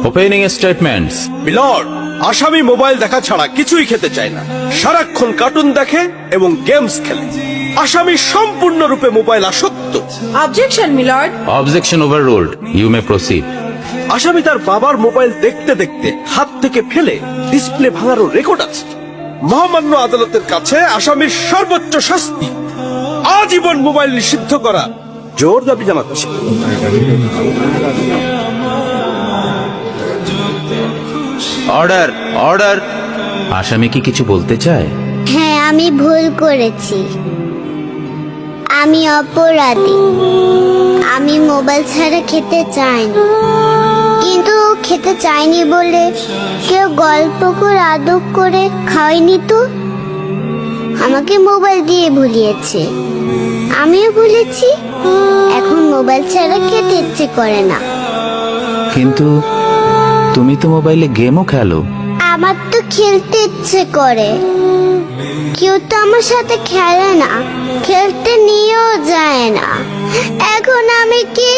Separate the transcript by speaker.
Speaker 1: Opening statements.
Speaker 2: Milord, আসামি mobile দেখা ছাড়া কিছুই খেতে চায় না, সারাক্ষণ কার্টুন দেখে এবং গেমস খেলে। আসামি সম্পূর্ণরূপে মোবাইল আসক্ত।
Speaker 3: Objection milord.
Speaker 1: Objection overruled, you may proceed.
Speaker 2: আসামি তার বাবার মোবাইল দেখতে দেখতে হাত থেকে ফেলে ডিসপ্লে ভাঙারও রেকর্ড আছে। মহামান্য আদালতের কাছে আসামির সর্বোচ্চ শাস্তি আজীবন মোবাইল নিষিদ্ধ করা জোর দাবি জানাচ্ছে।
Speaker 1: Order, order. আসামি কি কিছু বলতে চায়?
Speaker 4: হ্যাঁ, আমি ভুল করেছি, আমি অপরাধী। আমি মোবাইল ছাড়া খেতে চাইনি, কিন্তু খেতে চাইনি বলে কেউ গল্প করে আদব করে খাওয়াইনি তো। আমাকে মোবাইল দিয়ে ভুলিয়েছে, আমিও ভুলেছি। এখন মোবাইল ছাড়া খেতে ইচ্ছে করে না।
Speaker 1: কিন্তু তুমি তো মোবাইলে গেমও খেলো।
Speaker 4: আমার তো খেলতে ইচ্ছে করে, কেউ তো আমার সাথে খেলে না, খেলতে নিয়েও যায় না। এখন আমি কি